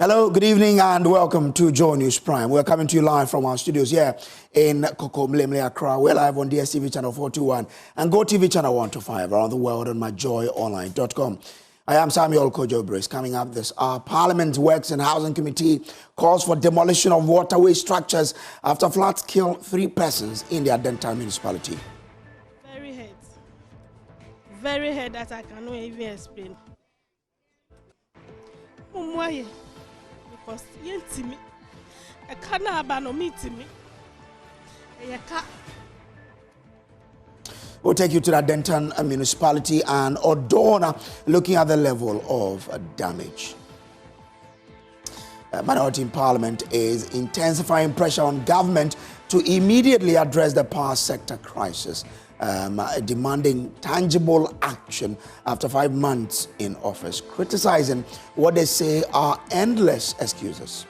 Hello, good evening, and welcome to Joy News Prime. We're coming to you live from our studios here in Kojo, Accra. We're live on DSTV channel 421 and GoTV channel 125 around the world on myjoyonline.com. I am Samuel Kojo. Coming up this hour, Parliament Works and Housing Committee calls for demolition of waterway structures after floods kill 3 persons in the Adenta municipality. Very hard that I cannot even explain. Because me, I can't abandon me. We'll take you to the Adenta municipality and Odor, looking at the level of damage. Minority in Parliament is intensifying pressure on government to immediately address the power sector crisis, demanding tangible action after 5 months in office, criticizing what they say are endless excuses.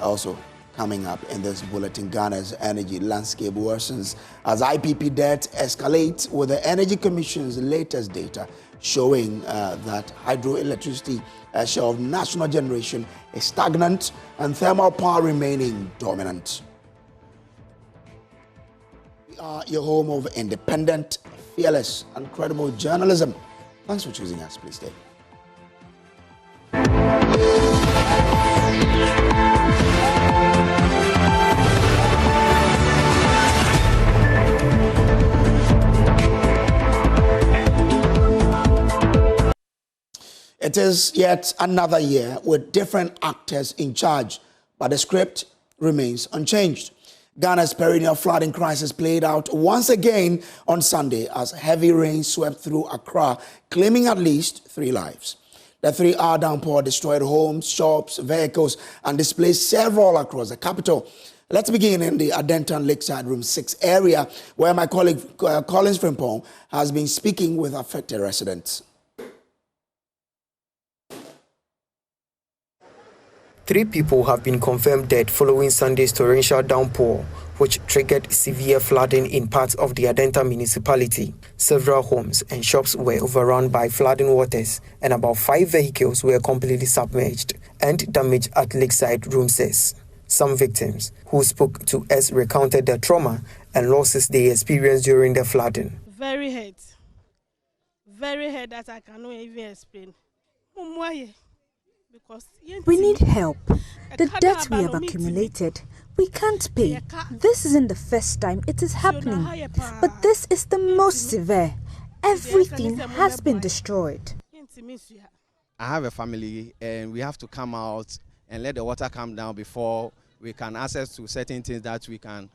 Also coming up in this bulletin, Ghana's energy landscape worsens as IPP debt escalates, with the Energy Commission's latest data showing that hydroelectricity share of national generation is stagnant and thermal power remaining dominant. We are your home of independent, fearless, and credible journalism. Thanks for choosing us. Please stay. It is yet another year with different actors in charge, but the script remains unchanged. Ghana's perennial flooding crisis played out once again on Sunday as heavy rain swept through Accra, claiming at least 3 lives. The 3-hour downpour destroyed homes, shops, vehicles, and displaced several across the capital. Let's begin in the Adenta Lakeside Room 6 area, where my colleague Collins Frimpong has been speaking with affected residents. 3 people have been confirmed dead following Sunday's torrential downpour, which triggered severe flooding in parts of the Adenta municipality. Several homes and shops were overrun by flooding waters, and about 5 vehicles were completely submerged and damaged at Lakeside Room 6. Some victims who spoke to us recounted the trauma and losses they experienced during the flooding. Very hard that I cannot even explain. We need help. The debt we have accumulated, we can't pay. This isn't the first time it is happening, but this is the most severe. Everything has been destroyed. I have a family and we have to come out and let the water come down before we can access to certain things that we can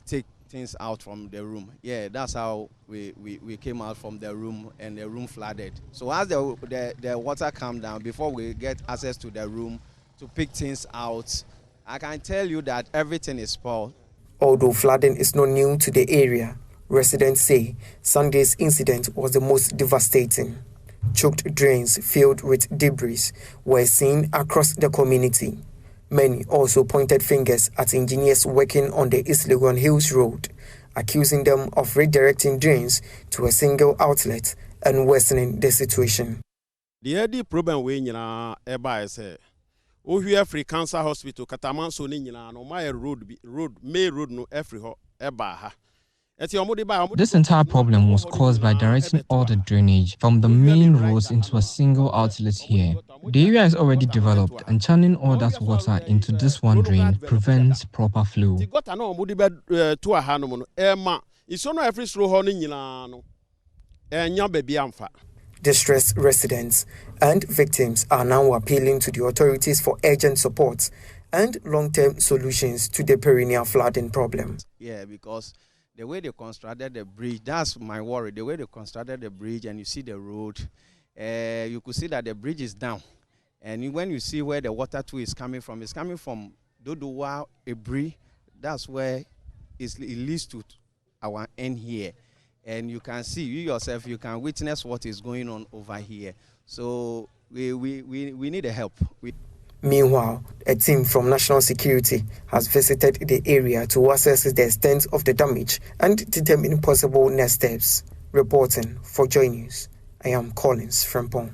take things out from the room. Yeah, that's how we came out from the room, and the room flooded. So as the water calmed down, before we get access to the room to pick things out, I can tell you that everything is spoiled. Although flooding is not new to the area, residents say Sunday's incident was the most devastating. Choked drains filled with debris were seen across the community. Many also pointed fingers at engineers working on the East Legon Hills Road, accusing them of redirecting drains to a single outlet and worsening the situation. The only problem we is we free cancer hospital Kataman so no my road main road no every eba. This entire problem was caused by directing all the drainage from the main roads into a single outlet here. The area is already developed, and channeling all that water into this one drain prevents proper flow. Distressed residents and victims are now appealing to the authorities for urgent support and long-term solutions to the perennial flooding problem. Yeah, because the way they constructed the bridge, that's my worry. The way they constructed the bridge and you see the road, you could see that the bridge is down. And when you see where the water too is coming from, it's coming from Dodowa, Ebri. That's where it leads to our end here. And you can see, you yourself, you can witness what is going on over here. So we need a help. Meanwhile, a team from National Security has visited the area to assess the extent of the damage and determine possible next steps. Reporting for Joy News, I am Collins Frimpong.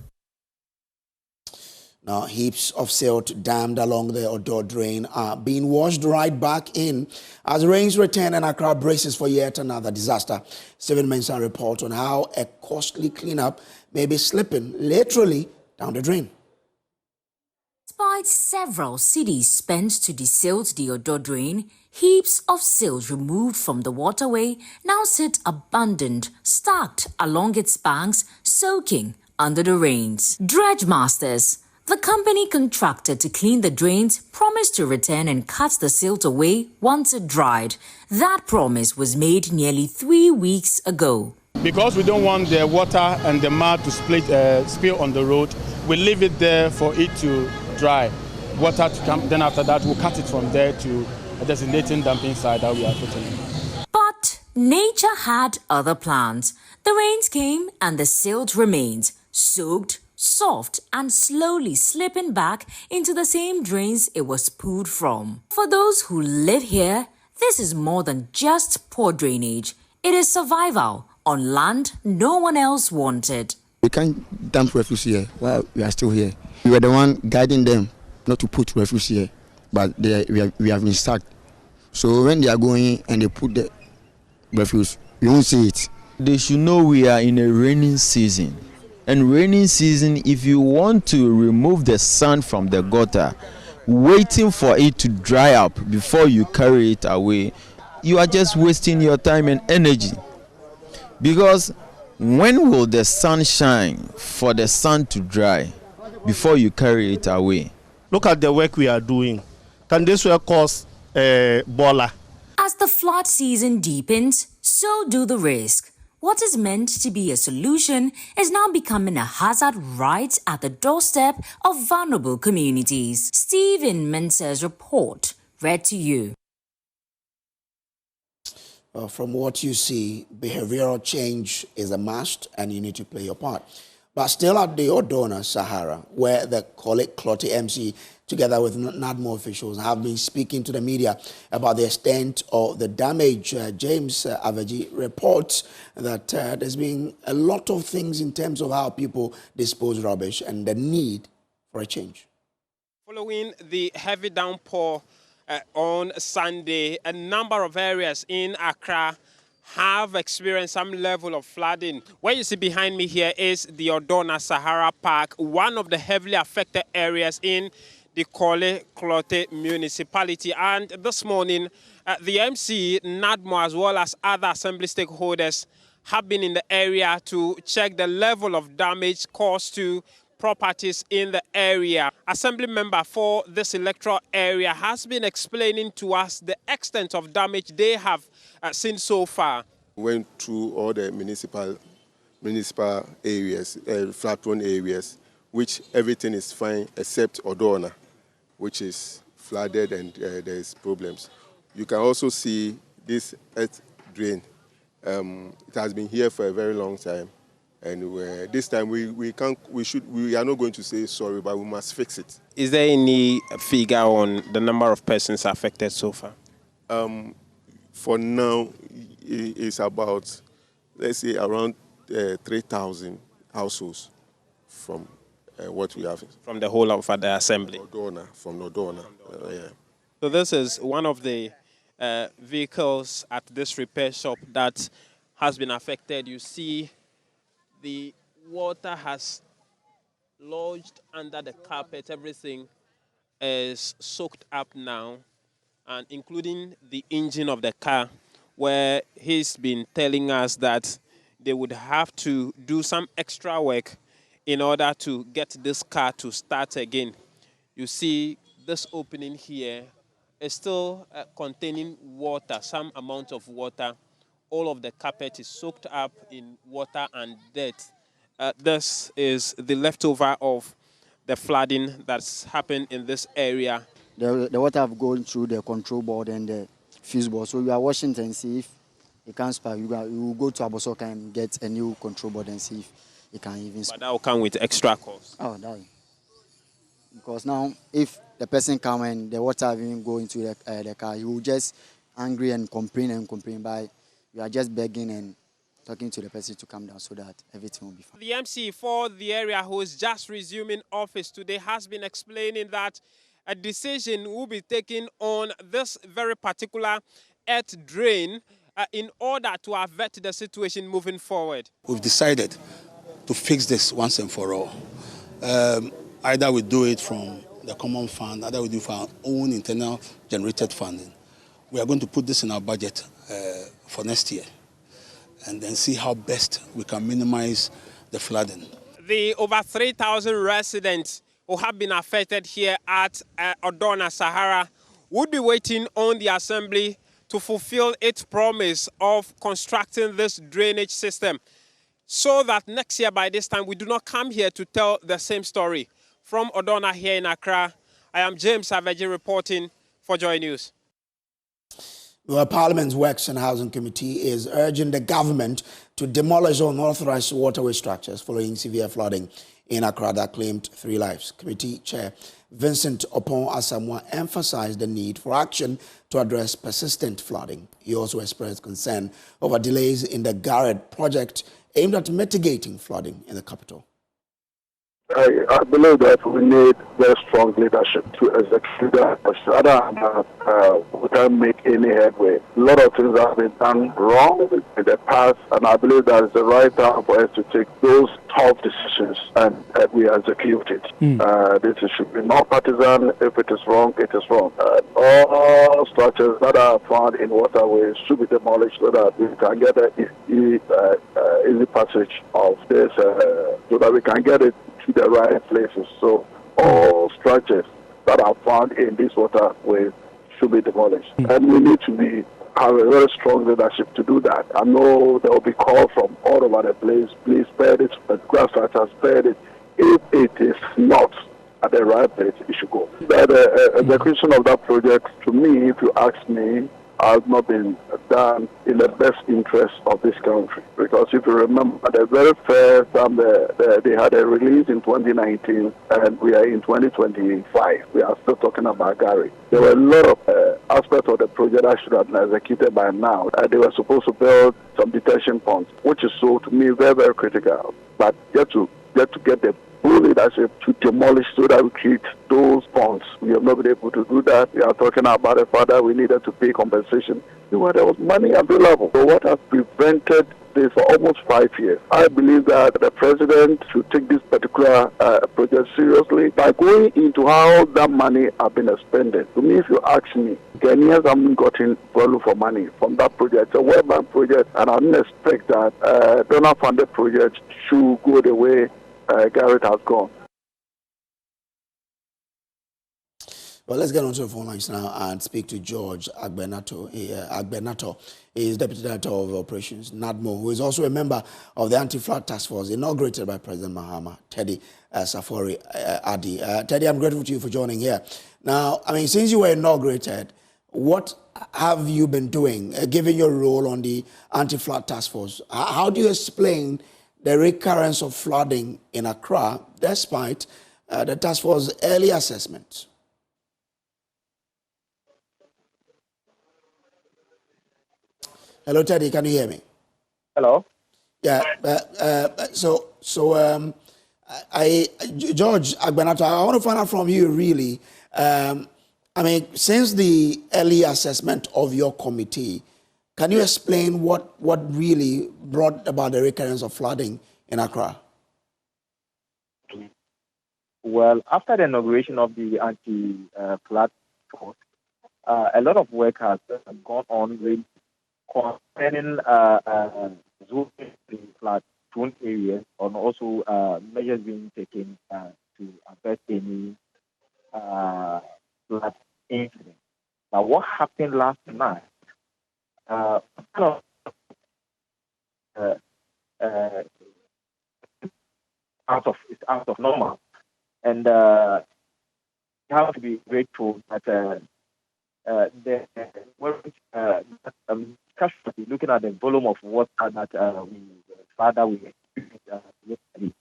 Now, heaps of silt dammed along the Odor Drain are being washed right back in as rains return and Accra braces for yet another disaster. Stephen Mensah reports on how a costly cleanup may be slipping literally down the drain. Despite several cities spent to desilt the Odor Drain, heaps of silt removed from the waterway now sit abandoned, stacked along its banks, soaking under the rains. Dredge Masters, the company contracted to clean the drains, promised to return and cut the silt away once it dried. That promise was made nearly 3 weeks ago. Because we don't want the water and the mud to spill on the road, we leave it there for it to dry. Water to come, then after that we'll cut it from there to a designated dumping site that we are putting in. But nature had other plans. The rains came and the silt remained, soaked, soft and slowly slipping back into the same drains it was pulled from. For those who live here, this is more than just poor drainage. It is survival on land no one else wanted. We can't dump refuse here while we are still here. We were the one guiding them not to put refuse here, but we have been stuck. So when they are going and they put the refuse, we won't see it. They should know we are in a raining season. And rainy season, if you want to remove the sand from the gutter, waiting for it to dry up before you carry it away, you are just wasting your time and energy. Because when will the sun shine for the sun to dry before you carry it away? Look at the work we are doing. Can this work cause bola? As the flood season deepens, so do the risks. What is meant to be a solution is now becoming a hazard right at the doorstep of vulnerable communities. Stephen Mensah's report, read to you. From what you see, behavioral change is a must and you need to play your part. But still at the Odona Sahara, where the Clotte MC, together with NADMO officials, have been speaking to the media about the extent of the damage, James Aveji reports that there's been a lot of things in terms of how people dispose rubbish and the need for a change. Following the heavy downpour on Sunday, a number of areas in Accra have experienced some level of flooding. What you see behind me here is the Odona Sahara Park, one of the heavily affected areas in the Clotte municipality. And this morning, the MC, NADMO, as well as other assembly stakeholders have been in the area to check the level of damage caused to properties in the area. Assembly member for this electoral area has been explaining to us the extent of damage they have seen so far. Went through all the municipal areas, flood-prone areas, which everything is fine except Odona, which is flooded and there's problems. You can also see this earth drain. It has been here for a very long time. And this time we are not going to say sorry, but we must fix it. Is there any figure on the number of persons affected so far? For now, it's about, let's say, around 3,000 households from what we have. From the whole of the assembly? From Odona. Yeah. So this is one of the vehicles at this repair shop that has been affected. You see the water has lodged under the carpet. Everything is soaked up now, and including the engine of the car, where he's been telling us that they would have to do some extra work in order to get this car to start again. You see this opening here is still containing water, some amount of water. All of the carpet is soaked up in water and dirt. This is the leftover of the flooding that's happened in this area. The water have gone through the control board and the fuse board. So we are watching and see if it can spark. You will go to Abosoka and get a new control board and see if it can even spark. But that will come with extra cost. Oh, that. Because now, if the person come and the water even go into the car, he will just angry and complain. But we are just begging and talking to the person to come down so that everything will be fine. The MC for the area, who is just resuming office today, has been explaining that a decision will be taken on this very particular earth drain in order to avert the situation moving forward. We've decided to fix this once and for all. Either we do it from the common fund, either we do it for our own internal generated funding. We are going to put this in our budget for next year and then see how best we can minimize the flooding. The over 3,000 residents who have been affected here at Odor Sahara would be waiting on the assembly to fulfill its promise of constructing this drainage system so that next year by this time we do not come here to tell the same story. From Odona here in Accra, I am James Savage reporting for Joy News. Well, Parliament's Works and Housing Committee is urging the government to demolish unauthorized waterway structures following severe flooding in Accra that claimed 3 lives. Committee Chair Vincent Opon Asamoah emphasized the need for action to address persistent flooding. He also expressed concern over delays in the Garrett project aimed at mitigating flooding in the capital. I believe that we need very strong leadership to execute that. We can't make any headway. A lot of things have been done wrong in the past, and I believe that it's the right time for us to take those tough decisions and we execute it. This should be not partisan. If it is wrong, it is wrong. All structures that are found in waterways should be demolished so that we can get an easy passage of this, so that we can get it to the right places. So all structures that are found in this waterway should be demolished. And we need to have a very strong leadership to do that. I know there will be calls from all over the place. Please spare it, grass structures, spare it. If it is not at the right place, it should go. The execution of that project, to me, if you ask me, has not been done in the best interest of this country. Because if you remember, the very first time they had a release in 2019, and we are in 2025. We are still talking about Gary. There were a lot of aspects of the project that should have been executed by now. They were supposed to build some detention ponds, which is so, to me, very, very critical. But yet to get the full leadership to demolish so that we create those ponds. We have not been able to do that. We are talking about the fact that we needed to pay compensation. There was money available. So what has prevented this for almost 5 years? I believe that the president should take this particular project seriously by going into how that money has been expended. To me, if you ask me, Ghanaians haven't gotten value for money from that project. It's a World Bank project, and I didn't expect that donor-funded project should go the way Garrett has gone. Well, let's get onto the phone lines now and speak to George Agbenato. Agbenato is Deputy Director of Operations, NADMO, who is also a member of the Anti-Flood Task Force inaugurated by President Mahama, Teddy Safori Adi. Teddy, I'm grateful to you for joining here. Now, I mean, since you were inaugurated, what have you been doing, given your role on the Anti-Flood Task Force? How do you explain the recurrence of flooding in Accra, despite the task force's early assessments? Hello, Teddy, can you hear me? Hello. Yeah. George Agbenato, I want to find out from you, really. I mean, since the early assessment of your committee, can you explain what really brought about the recurrence of flooding in Accra? Well, after the inauguration of the anti-flood force, a lot of work has gone on with concerning zoning in flood-prone areas, and also measures being taken to avert any flood incident. Now, what happened last night? It's out of normal, and we have to be grateful that looking at the volume of water that we experienced yesterday.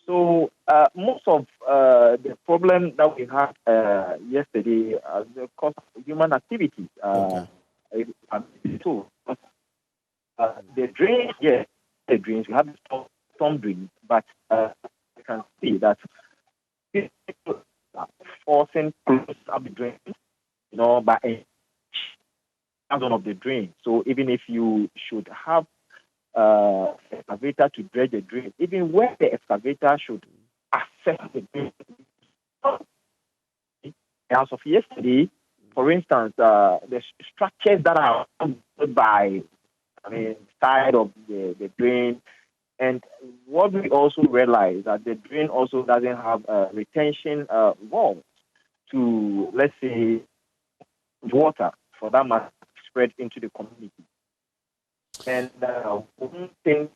So most of the problem that we had yesterday because of human activities. the drains, yes, the drains, we have the storm drains, but you can see that people are forcing close up the drains, by a one of the drains. So even if you should have excavator to dredge the drain, even where the excavator should access the drain. As of yesterday, for instance, the structures that are by, side of the drain, and what we also realize that the drain also doesn't have retention walls to, let's say, water for that must spread into the community. And one thing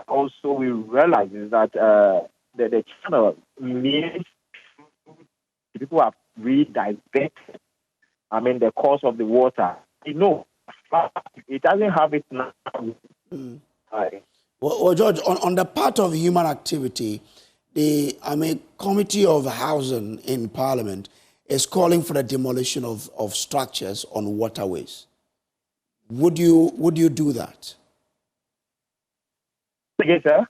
also we realize is that the channel means people have redirected, the course of the water. It doesn't have it now. Well, George, on the part of human activity, the Committee of Housing in Parliament is calling for the demolition of structures on waterways. Would you do that? Yes, sir.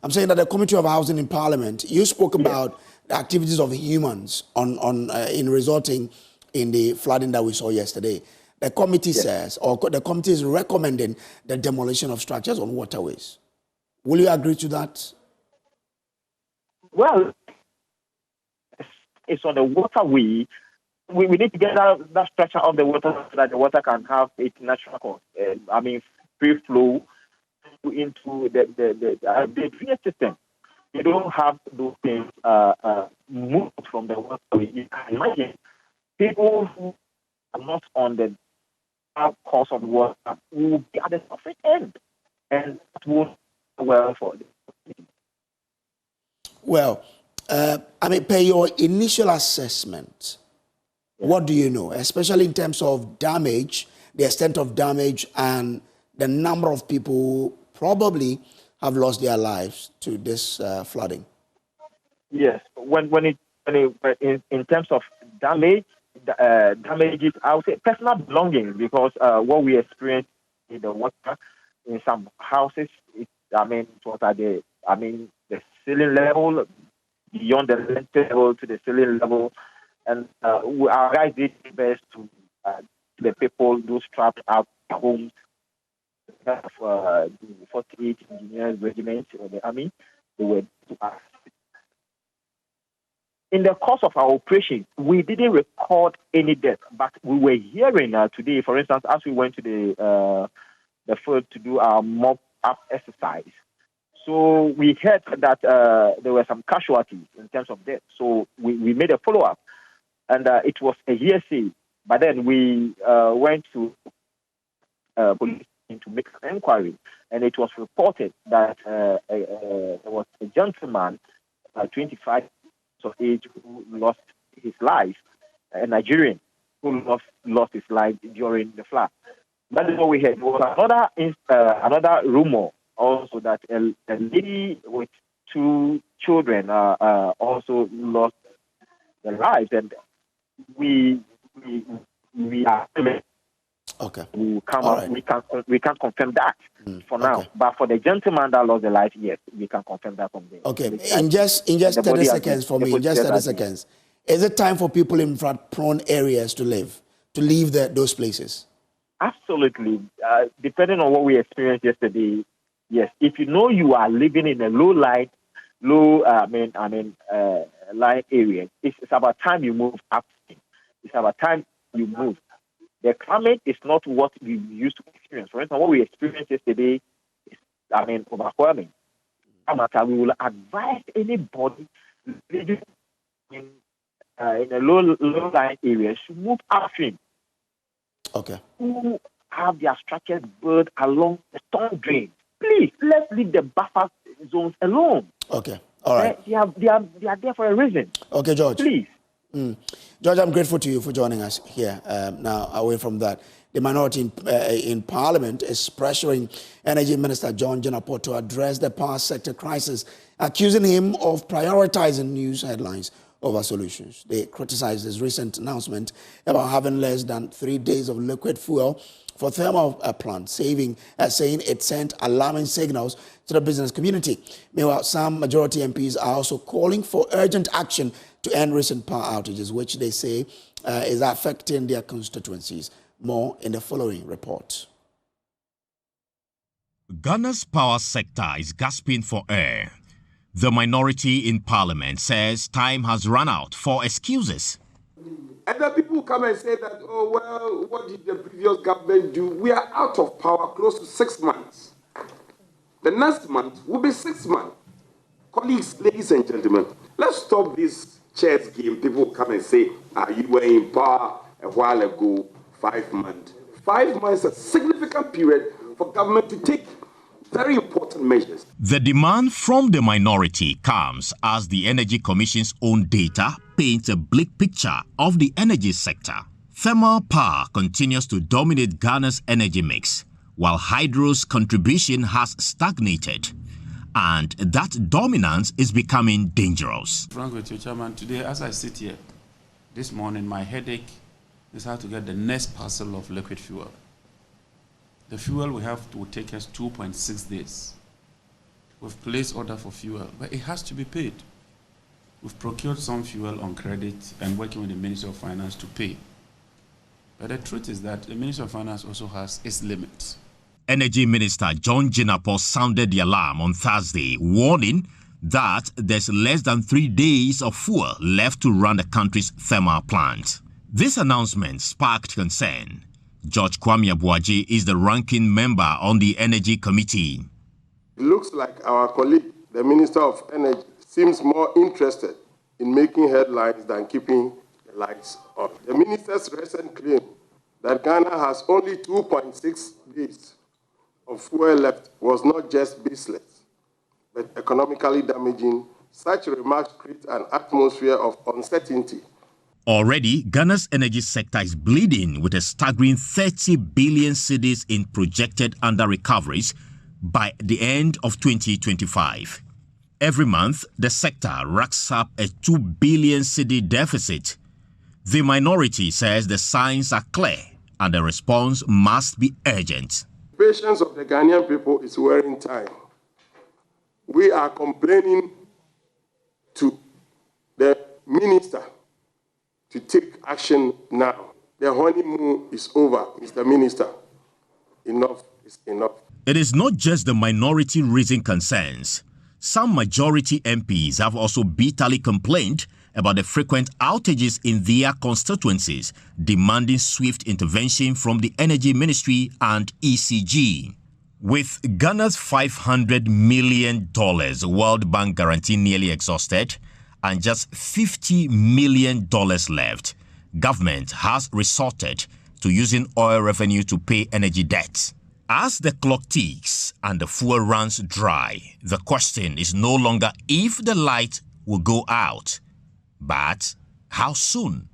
I'm saying that the Committee of Housing in Parliament, you spoke about the activities of humans in resulting in the flooding that we saw yesterday. The committee says, or the committee is recommending the demolition of structures on waterways. Will you agree to that? Well, it's on the waterway. We need to get that structure of the water so that the water can have its natural course. Free flow into the drainage system. You don't have those things moved from the waterway. You can imagine people who are not on the course of the water will be at the opposite end, and that won't be well for them. Well, per your initial assessment, what do you know, especially in terms of damage, the extent of damage, and the number of people who probably have lost their lives to this flooding? Yes, in terms of damages, I would say personal belongings, because what we experienced in the water in some houses, it was at the ceiling level, beyond the lintel level to the ceiling level, and our guys did their best to the people, those trapped out homes. The 48 Engineers Regiment of the Army, they were to us. In the course of our operation, we didn't record any death, but we were hearing today, for instance, as we went to the field to do our mop-up exercise. So we heard that there were some casualties in terms of death. So we made a follow-up, and it was a hearsay. But then we went to police to make an inquiry, and it was reported that there was a gentleman, 25 years of age, who lost his life, a Nigerian who lost his life during the flood. That is what we heard. There was another rumor also that a lady with 2 children also lost their lives, and we are. Okay. We can't confirm that for now. But for the gentleman that lost the life, yes, we can confirm that from there. Okay. In just 30 seconds for me, just 30 seconds. Is it time for people in flood-prone areas to leave those places? Absolutely. Depending on what we experienced yesterday, yes. If you know you are living in a line area, it's about time you move up. It's about time you move. The climate is not what we used to experience. For instance, what we experienced yesterday is, overwhelming. We will advise anybody living in a low-lying area to move upstream. Okay. Who have their structures built along the storm drain. Please, let's leave the buffer zones alone. Okay. All right. They are there for a reason. Okay, George. Please. George, I'm grateful to you for joining us here. Now, away from that, the minority in Parliament is pressuring Energy Minister John Jenapor to address the power sector crisis, accusing him of prioritizing news headlines over solutions. They criticized this recent announcement about having less than 3 days of liquid fuel for thermal plants, saying it sent alarming signals to the business community. Meanwhile, some majority MPs are also calling for urgent action to end recent power outages, which they say is affecting their constituencies. More in the following report. Ghana's power sector is gasping for air. The minority in parliament says time has run out for excuses. And then people come and say that, oh, well, what did the previous government do? We are out of power close to 6 months. The next month will be 6 months. Colleagues, ladies and gentlemen, let's stop this chess game. People come and say, you were in power a while ago, 5 months. 5 months is a significant period for government to take very important measures. The demand from the minority comes as the Energy Commission's own data paints a bleak picture of the energy sector. Thermal power continues to dominate Ghana's energy mix, while hydro's contribution has stagnated. And that dominance is becoming dangerous. Frank with you, Chairman, today as I sit here, this morning my headache is how to get the next parcel of liquid fuel. The fuel we have will take us 2.6 days. We've placed order for fuel, but it has to be paid. We've procured some fuel on credit and working with the Ministry of Finance to pay. But the truth is that the Ministry of Finance also has its limits. Energy Minister John Jinapor sounded the alarm on Thursday, warning that there's less than 3 days of fuel left to run the country's thermal plant. This announcement sparked concern. George Kwame Abuaji is the ranking member on the Energy Committee. It looks like our colleague, the Minister of Energy, seems more interested in making headlines than keeping the lights on. The minister's recent claim that Ghana has only 2.6 days of fuel left was not just baseless, but economically damaging. Such remarks create an atmosphere of uncertainty. Already, Ghana's energy sector is bleeding with a staggering 30 billion cedis in projected under-recoveries by the end of 2025. Every month, the sector racks up a 2 billion cedi deficit. The minority says the signs are clear and the response must be urgent. Patience of the Ghanaian people is wearing time. We are complaining to the minister to take action now. The honeymoon is over, Mr. Minister. Enough is enough. It is not just the minority raising concerns. Some majority MPs have also bitterly complained about the frequent outages in their constituencies, demanding swift intervention from the Energy Ministry and ECG. With Ghana's $500 million World Bank guarantee nearly exhausted, and just $50 million left, government has resorted to using oil revenue to pay energy debts. As the clock ticks and the fuel runs dry, the question is no longer if the light will go out, but how soon?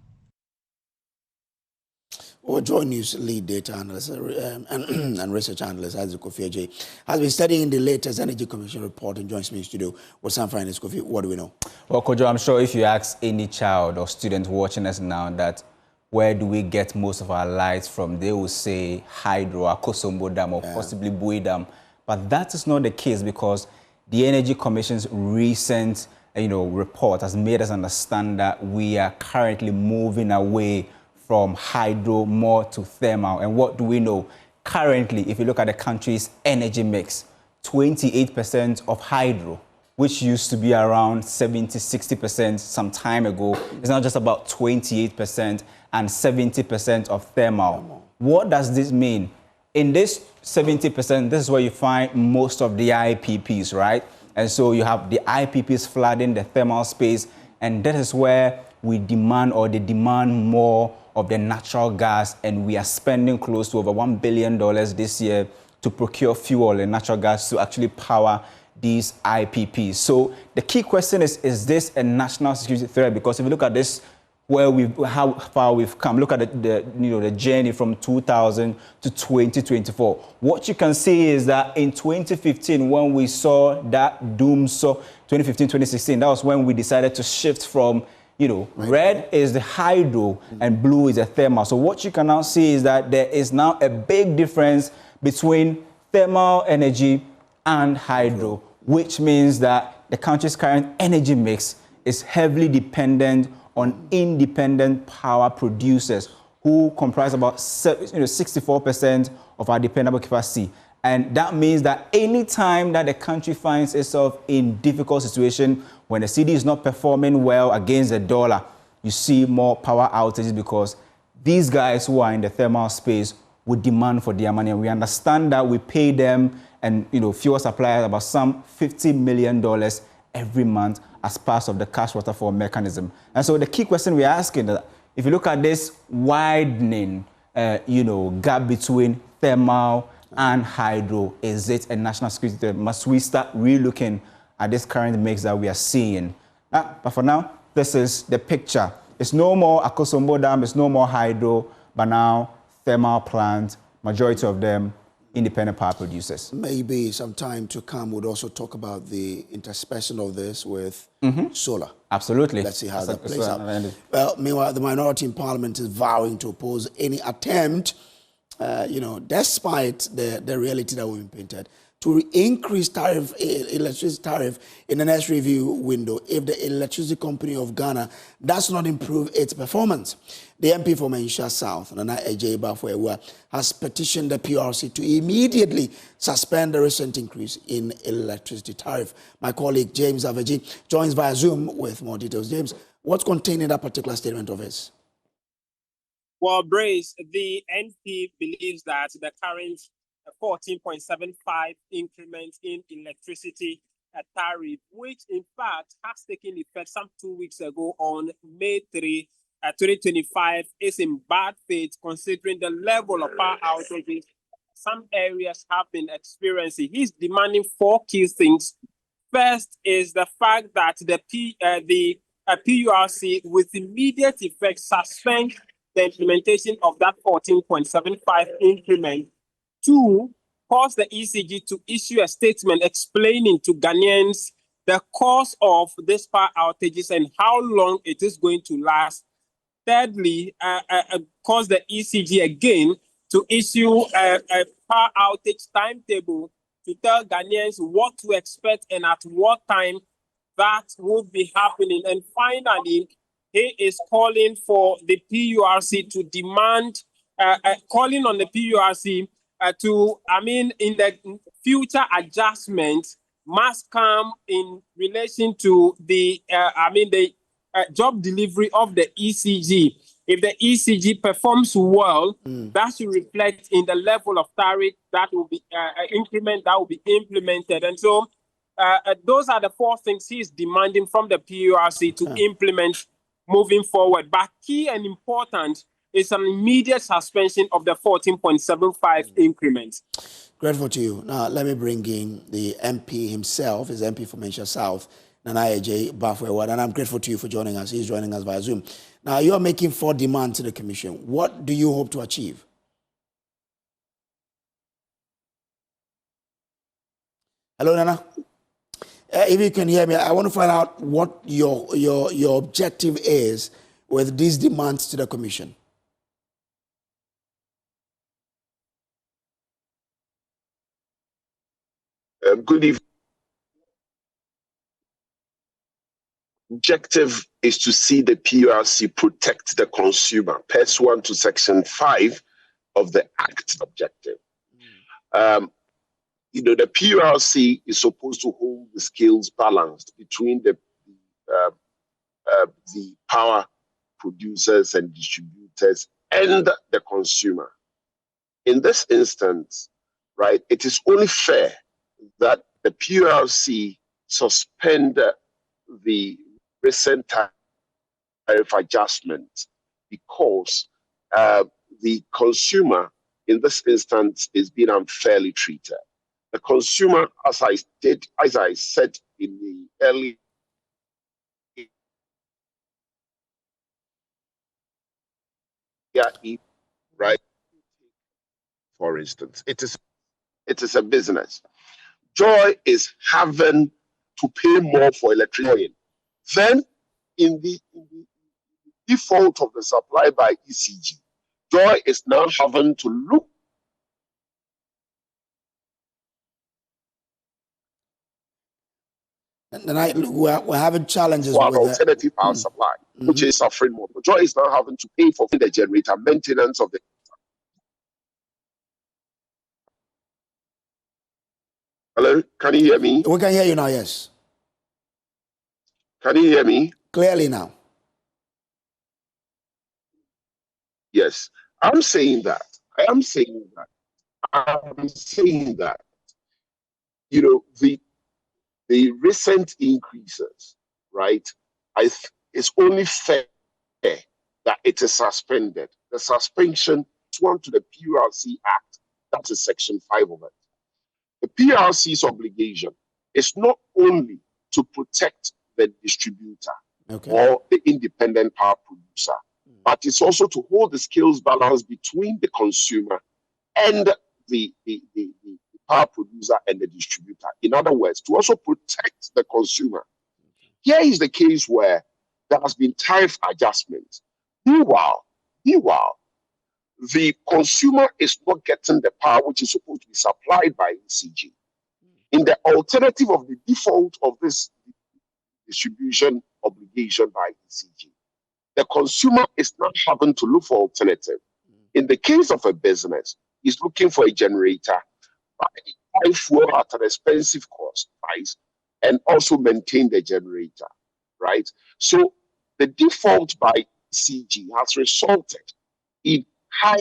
Our Joy News lead data analyst and research analyst Isaac Kofi Ajay has been studying the latest Energy Commission report and joins me in studio with Sam Finance. Kofi, what do we know? Well, Kojo, I'm sure if you ask any child or student watching us now that where do we get most of our lights from, they will say Hydro, Akosombo Dam, or possibly Bui Dam. But that is not the case because the Energy Commission's recent report has made us understand that we are currently moving away from hydro more to thermal. And what do we know? Currently, if you look at the country's energy mix, 28% of hydro, which used to be around 70-60% some time ago, is now just about 28% and 70% of thermal. What does this mean? In this 70%, this is where you find most of the IPPs, right? And so you have the IPPs flooding the thermal space, and that is where we demand, or they demand, more of the natural gas, and we are spending close to over $1 billion this year to procure fuel and natural gas to actually power these IPPs. So the key question is this a national security threat? Because if you look at this, how far we've come, look at the journey from 2000 to 2024. What you can see is that in 2015, when we saw that doom, 2015-2016, that was when we decided to shift from red is the hydro and blue is the thermal. So what you can now see is that there is now a big difference between thermal energy and hydro, which means that the country's current energy mix is heavily dependent on independent power producers who comprise about 64% of our dependable capacity. And that means that any time that the country finds itself in difficult situation, when the cedi is not performing well against the dollar, you see more power outages because these guys who are in the thermal space would demand for their money. And we understand that we pay them and fuel suppliers about some $50 million every month as part of the cash waterfall mechanism. And so the key question we're asking is, if you look at this widening, gap between thermal and hydro, is it a national security threat? Must we start re-looking at this current mix that we are seeing? But for now, this is the picture. It's no more Akosombo Dam, it's no more hydro, but now thermal plants, majority of them independent power producers. Maybe some time to come would also talk about the interspersing of this with solar. Absolutely. Let's see how that plays out. Well, meanwhile, the minority in Parliament is vowing to oppose any attempt, despite the reality that we've been painted, to increase electricity tariff in the next review window if the Electricity Company of Ghana does not improve its performance. The MP for Mahamudu South, Nana Ejay Bafwewa, has petitioned the PRC to immediately suspend the recent increase in electricity tariff. My colleague James Aveji joins via Zoom with more details. James, what's contained in that particular statement of his? Well, Brace, the NP believes that the current 14.75 increment in electricity tariff, which in fact has taken effect some 2 weeks ago on May 3, 2025, is in bad faith considering the level of power outages some areas have been experiencing. He's demanding 4 key things. First is the fact that the PURC with immediate effect suspend the implementation of that 14.75 increment. 2, cause the ECG to issue a statement explaining to Ghanaians the cause of this power outages and how long it is going to last. Thirdly, cause the ECG again to issue a power outage timetable to tell Ghanaians what to expect and at what time that will be happening. And finally, he is calling for the PURC to demand, calling on the PURC in the future adjustments must come in relation to the job delivery of the ECG. If the ECG performs well, that should reflect in the level of tariff that will be increment that will be implemented. And so those are the 4 things he's demanding from the PURC to implement moving forward. But key and important is an immediate suspension of the 14.75 increment. Grateful to you. Now, let me bring in the MP himself, his MP for Mahamudu South, Nana Ejay Bafwewa, and I'm grateful to you for joining us. He's joining us via Zoom. Now, you are making 4 demands to the Commission. What do you hope to achieve? Hello, Nana. If you can hear me, I want to find out what your objective is with these demands to the Commission. Good evening. Objective is to see the PURC protect the consumer, pursuant to Section 5 of the Act objective. The PURC is supposed to hold the scales balanced between the power producers and distributors and the consumer. In this instance, right, it is only fair that the PURC suspend the recent tariff adjustment because the consumer in this instance is being unfairly treated. The consumer, as I said in the early right, for instance, it is a business. Joy is having to pay more for electricity. Then in the default of the supply by ECG, Joy is now having to look. And we're having challenges for with an alternative power supply, which is suffering more. Joy is now having to pay for the generator, maintenance of the. Hello, can you hear me? We can hear you now, yes. Can you hear me? Clearly now. Yes. I'm saying that, you know, the recent increases, right? It's only fair that it is suspended. The suspension is one to the PRC Act. That is Section 5 of it. The PRC's obligation is not only to protect the distributor or the independent power producer, but it's also to hold the skills balance between the consumer and the power producer and the distributor. In other words, to also protect the consumer. Here is the case where there has been tariff adjustment. Meanwhile, the consumer is not getting the power which is supposed to be supplied by ECG. In the alternative of the default of this distribution obligation by ECG, the consumer is not having to look for alternative. In the case of a business, he's looking for a generator, buy fuel at an expensive cost price, and also maintain the generator, right? So the default by ECG has resulted in higher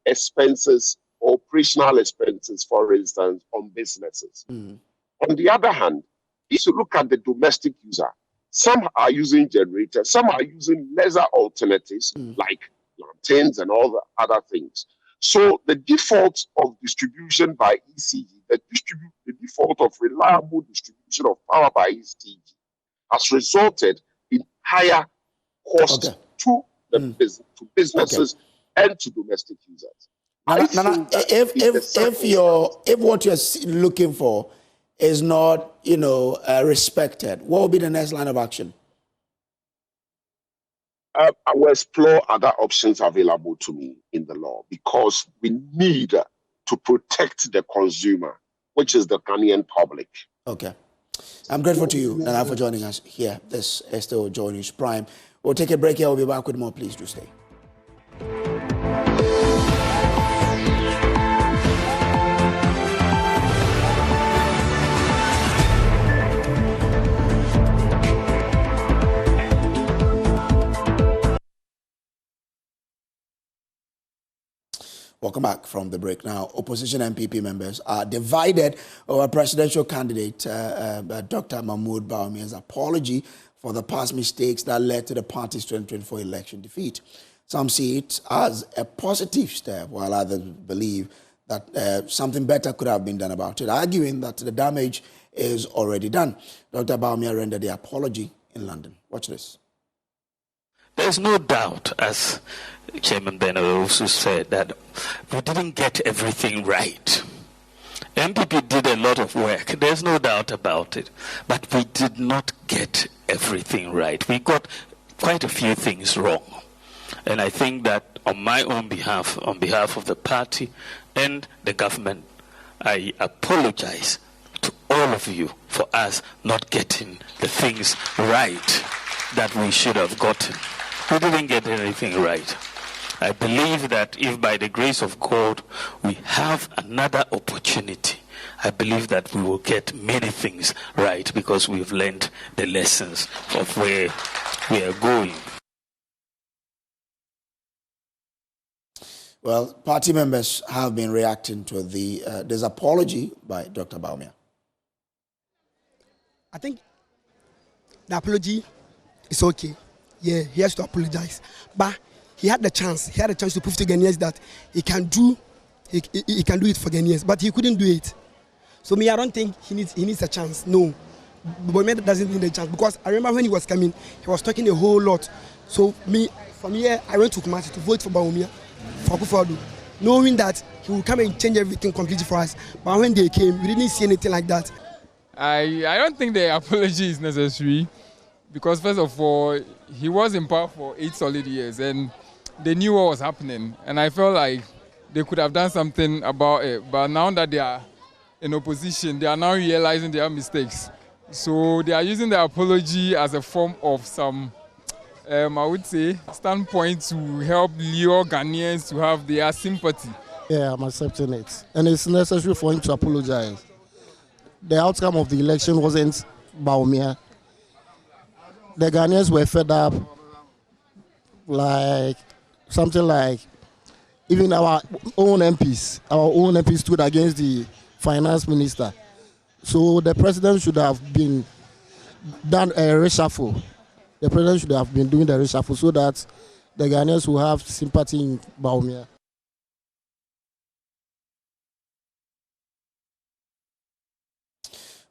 expenses, operational expenses, for instance, on businesses. On the other hand, if you look at the domestic user, some are using generators, some are using lesser alternatives like lanterns and all the other things. So the default of distribution by ECG, the default of reliable distribution of power by ECG has resulted in higher costs to the businesses and to domestic users. Nana, if what you're looking for is not, respected, what will be the next line of action? I will explore other options available to me in the law because we need to protect the consumer, which is the Ghanaian public. Okay. I'm grateful to you, Nana, for joining us here. This is still Joy News Prime. We'll take a break here. We'll be back with more. Please do stay. Welcome back from the break. Now, opposition MPP members are divided over presidential candidate Dr. Mahamudu Bawumias' apology for the past mistakes that led to the party's 2024 election defeat. Some see it as a positive step, while others believe that something better could have been done about it, arguing that the damage is already done. Dr. Bawumias rendered the apology in London. Watch this. There's no doubt, as Chairman Bernard also said, that we didn't get everything right. MPP did a lot of work. There's no doubt about it. But we did not get everything right. We got quite a few things wrong. And I think that on my own behalf, on behalf of the party and the government, I apologize to all of you for us not getting the things right that we should have gotten. We didn't get anything right. I believe that if by the grace of God we have another opportunity, I believe that we will get many things right because we've learned the lessons of where we are going. Well, party members have been reacting to this apology by Dr. Bawumias. I think the apology is okay. Yeah, he has to apologize. But he had the chance. He had a chance to prove to Ghanaians that he can do it for Ghanaians, but he couldn't do it. So I don't think he needs a chance. No. Bawumias doesn't need a chance because I remember when he was coming, he was talking a whole lot. So from here, I went to Kumasi to vote for Bawumias, for Akufo-Addo, knowing that he would come and change everything completely for us. But when they came, we didn't see anything like that. I don't think the apology is necessary. because first of all, he was in power for 8 solid years, and they knew what was happening, and I felt like they could have done something about it. But now that they are in opposition, they are now realizing their mistakes. So they are using the apology as a form of some, I would say, standpoint to help lure Ghanaians to have their sympathy. Yeah, I'm accepting it. And it's necessary for him to apologize. The outcome of the election wasn't Bawumia. The Ghanaians were fed up, like something like even our own MPs stood against the finance minister. So the president should have been done a reshuffle. The president should have been doing the reshuffle so that the Ghanaians will have sympathy in Bawumia.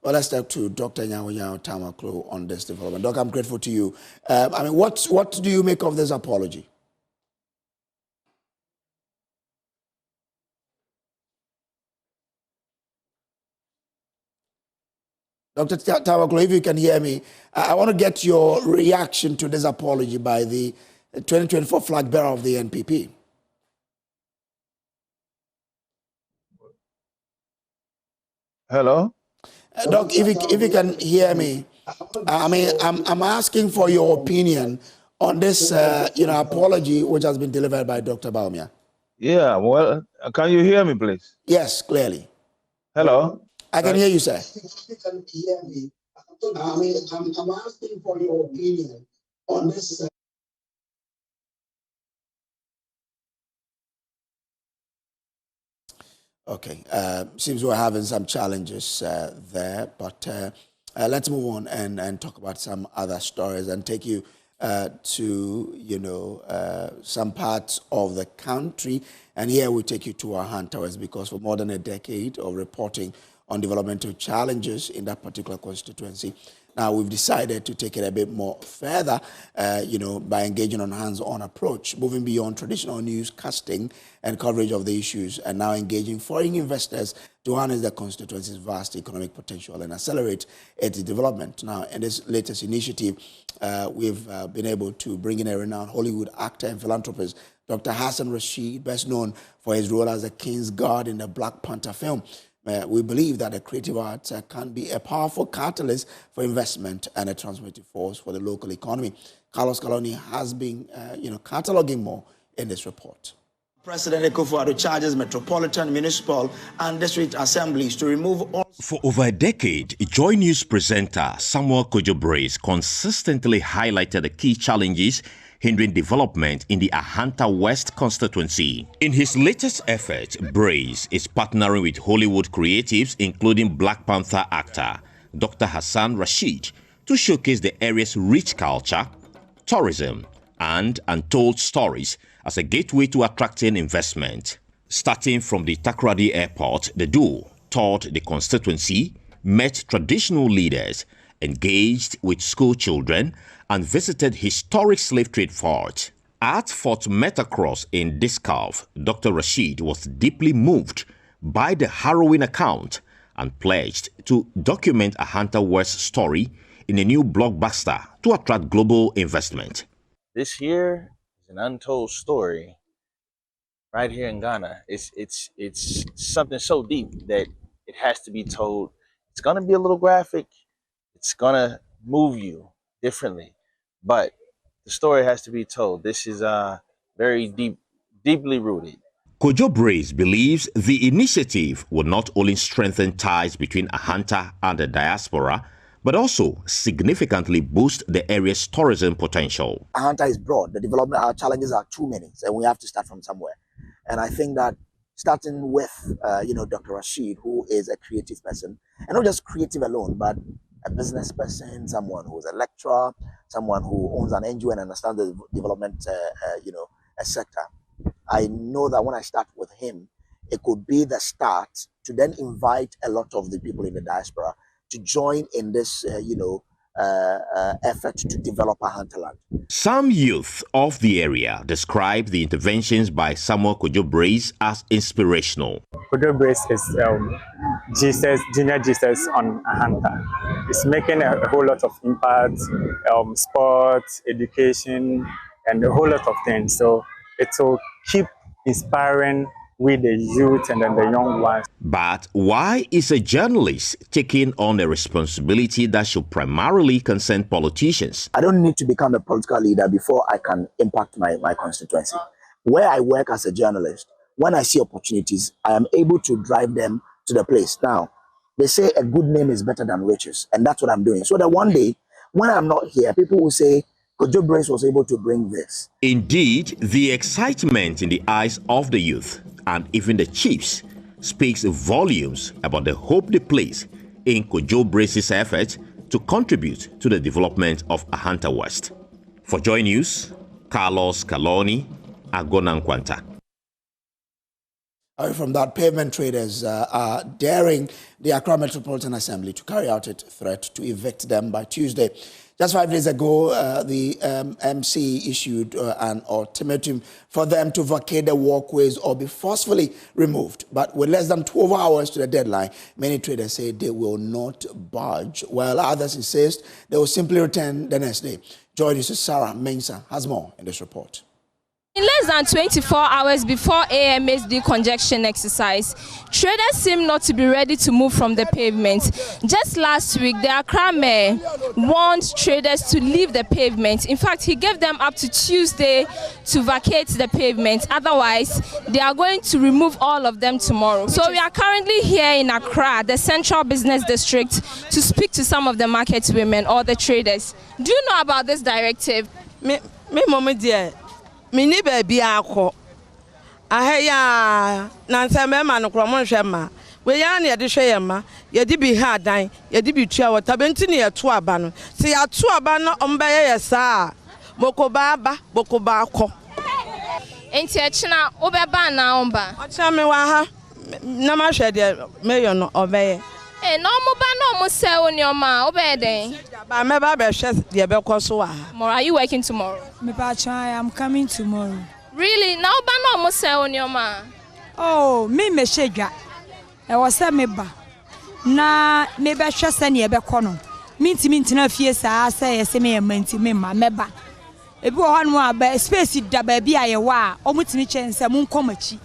Well, let's talk to Dr. Nyawo Tamaklo on this development. Doc, I'm grateful to you. What do you make of this apology? Dr. Tamaklo, if you can hear me, I want to get your reaction to this apology by the 2024 flag bearer of the NPP. Hello? Doc, if you can hear me, I'm asking for your opinion on this, apology which has been delivered by Dr. Bawumia. Yeah, well, can you hear me, please? Yes, clearly. Hello? I can hear you, sir. If you can hear me, I'm asking for your opinion on this. Okay, seems we're having some challenges there, but let's move on and talk about some other stories and take you to, some parts of the country. And here we take you to our Hunters, because for more than a decade of reporting on developmental challenges in that particular constituency, now we've decided to take it a bit more further, by engaging on a hands-on approach, moving beyond traditional newscasting and coverage of the issues, and now engaging foreign investors to harness the constituency's vast economic potential and accelerate its development. Now, in this latest initiative, we've been able to bring in a renowned Hollywood actor and philanthropist, Dr. Hassan Rashid, best known for his role as the King's Guard in the Black Panther film. We believe that the creative arts can be a powerful catalyst for investment and a transformative force for the local economy. Carlos Caloni has been, cataloging more in this report. President Akufo-Addo charges metropolitan, municipal, and district assemblies to remove all... For over a decade, Joy News presenter Samuel Kojo consistently highlighted the key challenges hindering development in the Ahanta West constituency. In his latest effort, Brace is partnering with Hollywood creatives, including Black Panther actor Dr. Hassan Rashid, to showcase the area's rich culture, tourism, and untold stories as a gateway to attracting investment. Starting from the Takoradi Airport, the duo toured the constituency, met traditional leaders, engaged with school children, and visited historic slave trade fort. At Fort Metacross in Discalf, Dr. Rashid was deeply moved by the harrowing account and pledged to document Ahanta West story in a new blockbuster to attract global investment. This here is an untold story right here in Ghana. It's something so deep that it has to be told. It's gonna be a little graphic. It's gonna move you differently, but the story has to be told. This is very deeply rooted. Kojo Brace believes the initiative will not only strengthen ties between Ahanta and the diaspora, but also significantly boost the area's tourism potential. Ahanta is broad. The development, our challenges are too many, and we have to start from somewhere. And I think that starting with, Dr. Rashid, who is a creative person, and not just creative alone, but a business person, someone who's a lecturer, someone who owns an NGO and understands the development, a sector. I know that when I start with him, it could be the start to then invite a lot of the people in the diaspora to join in this, effort to develop a hinterland. Some youth of the area describe the interventions by Samuel Kojo as inspirational. Kojo is junior Jesus on a hunter. It's making a whole lot of impact, sports, education, and a whole lot of things. So it will keep inspiring with the youth and then the young ones. But why is a journalist taking on a responsibility that should primarily concern politicians? I don't need to become a political leader before I can impact my constituency. Where I work as a journalist, when I see opportunities, I am able to drive them to the place. Now, they say a good name is better than riches, and that's what I'm doing. So that one day, when I'm not here, people will say, Kojo was able to bring this. Indeed, the excitement in the eyes of the youth and even the chiefs speaks volumes about the hope they place in Kojo's effort to contribute to the development of Ahanta West. For Joy News, Carlos Kaloni, Agona Nkwanta. From that, pavement traders are daring the Accra Metropolitan Assembly to carry out its threat to evict them by Tuesday. Just 5 days ago, the MC issued an ultimatum for them to vacate the walkways or be forcefully removed. But with less than 12 hours to the deadline, many traders say they will not budge, while others insist they will simply return the next day. Joy News' Sarah Mensah has more in this report. In less than 24 hours before AMA's decongestion exercise, traders seem not to be ready to move from the pavement. Just last week, the Accra mayor warned traders to leave the pavement. In fact, he gave them up to Tuesday to vacate the pavement. Otherwise, they are going to remove all of them tomorrow. So we are currently here in Accra, the central business district, to speak to some of the market women or the traders. Do you know about this directive? Me mama dear. Mini baby ako ahaya nansa mema no kromo hwema we ya na ye de hweyema ye de bi ha dan ye de bi tua wota benti ne ye to aba no se ya to aba no ombeye ye saa bokoba aba bokoba akọ enti echina obeba na omba ocha me wa ha na ma hwe de meyo no obeye no mo ba no mo se oni oma obeye den ba me ba be hwe de be koso wa. Are you working tomorrow? I am coming tomorrow. Really? Now ba no mo se oni oma. Oh, me shega. E was say me ba. Na me be hwe se ne e be ko no. Minti na fie sa say se me manti me ma me ba. Ebi wo hanu aba space da ba bi aye wa omutimi chense mun komachi.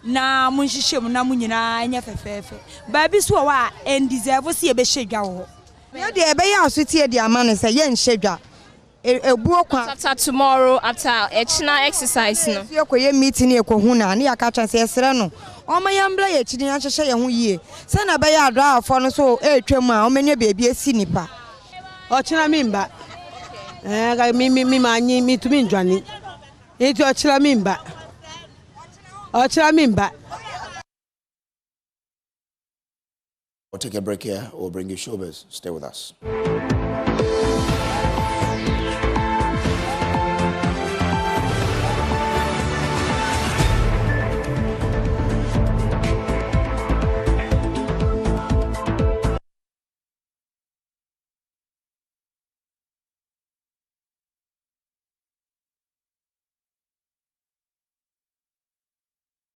Na mun hihye na mun nyina anya fefefe. Ba bi so wa and deserve se e be shega wo. Me de e be ya so tie de amane se ye nhedwa. After tomorrow, after echina exercise no. You koye meeting e ko hu na ya ka chance esere no. O ma yambla ye chini ya hyehye ye hu yie. Se na be ya adwa afo no so etwam a o menye beebi esi nipa. O china mimba. Ga mi ma anyi mi tumi ndwane. Eti o chira mimba. O chira mimba. We'll take a break here. We'll bring you showbiz. Stay with us.